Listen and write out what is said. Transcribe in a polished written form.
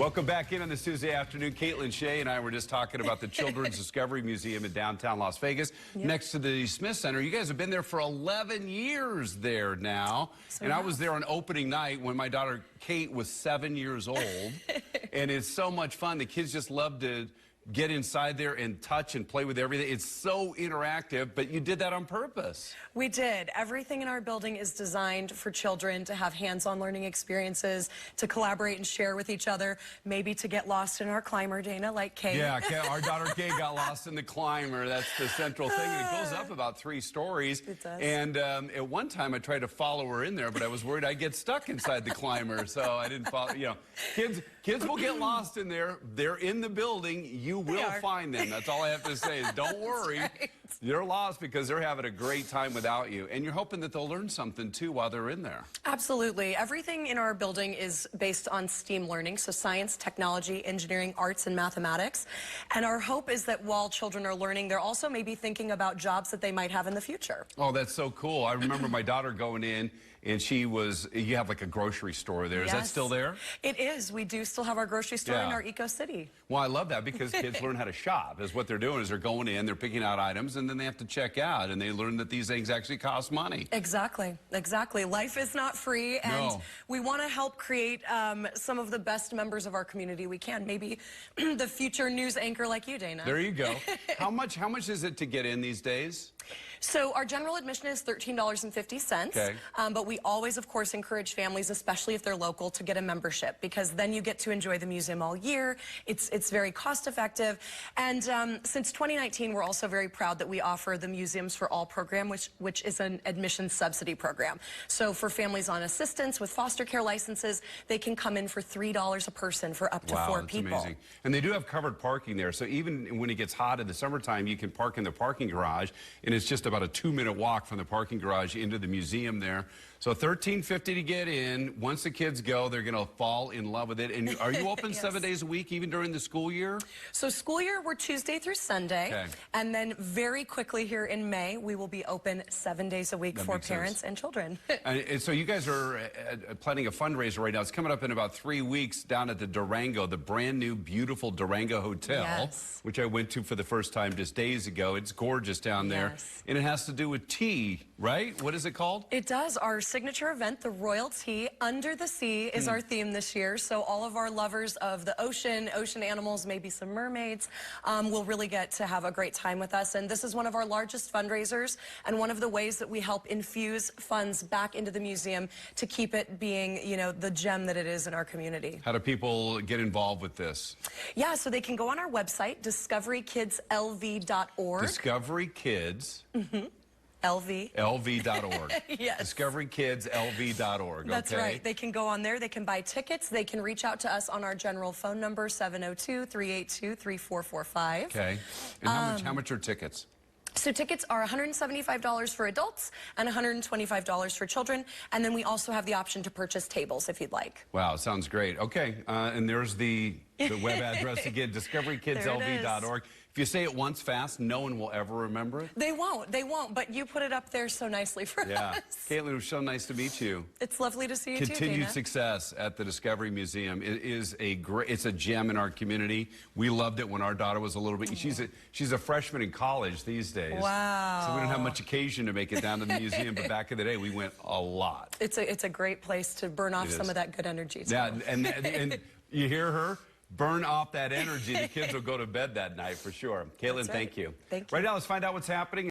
Welcome back in on this Tuesday afternoon. Caitlin Shea and I were just talking about the Children's Discovery Museum in downtown Las Vegas, next to the Smith Center. You guys have been there for 11 years there now. I was there on opening night when my daughter Kate was 7 years old. And it's so much fun. The kids just love to get inside there and touch and play with everything. It's so interactive, but you did that on purpose. We did. Everything in our building is designed for children to have hands-on learning experiences, to collaborate and share with each other, maybe to get lost in our climber, Dana, like Kate. Yeah, our daughter Kate got lost in the climber. That's the central thing. It goes up about 3 stories. It does. And at one time I tried to follow her in there, but I was worried I'd get stuck inside the climber, so I didn't follow. You know, kids will get lost in there. They're in the building. You will find them. That's all I have to say is don't worry. Right. You're lost because they're having a great time without you. And you're hoping that they'll learn something, too, while they're in there. Absolutely. Everything in our building is based on STEAM learning, so science, technology, engineering, arts, and mathematics. And our hope is that while children are learning, they're also maybe thinking about jobs that they might have in the future. Oh, that's so cool. I remember my daughter going in, and you have like a grocery store there. Is that still there? It is. We do still have our grocery store in our Eco City. Well, I love that because kids learn how to shop. Is what they're doing is they're going in, they're picking out items, and then they have to check out, and they learn that these things actually cost money. Exactly. Exactly. Life is not free, and we want to help create some of the best members of our community we can. Maybe the future news anchor like you, Dana. There you go. How much is it to get in these days? So our general admission is $13.50. Okay. But we always, of course, encourage families, especially if they're local, to get a membership because then you get to enjoy the museum all year. It's very cost effective. And since 2019, we're also very proud that we offer the Museums for All program, which is an admissions subsidy program. So for families on assistance with foster care licenses, they can come in for $3 a person for up to 4 people. Wow, that's amazing. And they do have covered parking there. So even when it gets hot in the summertime, you can park in the parking garage, and it's just about a 2-minute walk from the parking garage into the museum there. So $13.50 to get in. Once the kids go, they're going to fall in love with it. And are you open 7 days a week, even during the school year? So school year, we're Tuesday through Sunday. Okay. And then very quickly here in May, we will be open 7 days a week for parents and children. And so you guys are planning a fundraiser right now. It's coming up in about 3 weeks down at the Durango, the brand new, beautiful Durango Hotel, which I went to for the first time just days ago. It's gorgeous down there. And it has to do with tea, right? What is it called? It does. Our signature event, the Royal Tea Under the Sea, is our theme this year. So all of our lovers of the ocean animals, maybe some mermaids, will really get to have a great time with us. And this is one of our largest fundraisers and one of the ways that we help infuse funds back into the museum to keep it being, you know, the gem that it is in our community. How do people get involved with this? Yeah, so they can go on our website, discoverykidslv.org. Discovery Kids. LV.org. Yes. DiscoveryKidsLV.org. That's right. They can go on there. They can buy tickets. They can reach out to us on our general phone number, 702-382-3445. Okay. And how much are tickets? So tickets are $175 for adults and $125 for children. And then we also have the option to purchase tables if you'd like. Wow, sounds great. Okay, and there's the web address again, discoverykidslv.org. If you say it once fast, no one will ever remember it. They won't, but you put it up there so nicely for us. Caitlin, it was so nice to meet you. It's lovely to see you too, Continued success at the Discovery Museum. It is it's a gem in our community. We loved it when our daughter was a little bit, she's a freshman in college these days. Wow. So we don't have much occasion to make it down to the museum, but back in the day, we went a lot. It's a great place to burn off some of that good energy too. Yeah, and you hear her? Burn off that energy. The kids will go to bed that night for sure. Caitlin, thank you. Thank you. Right now, let's find out what's happening.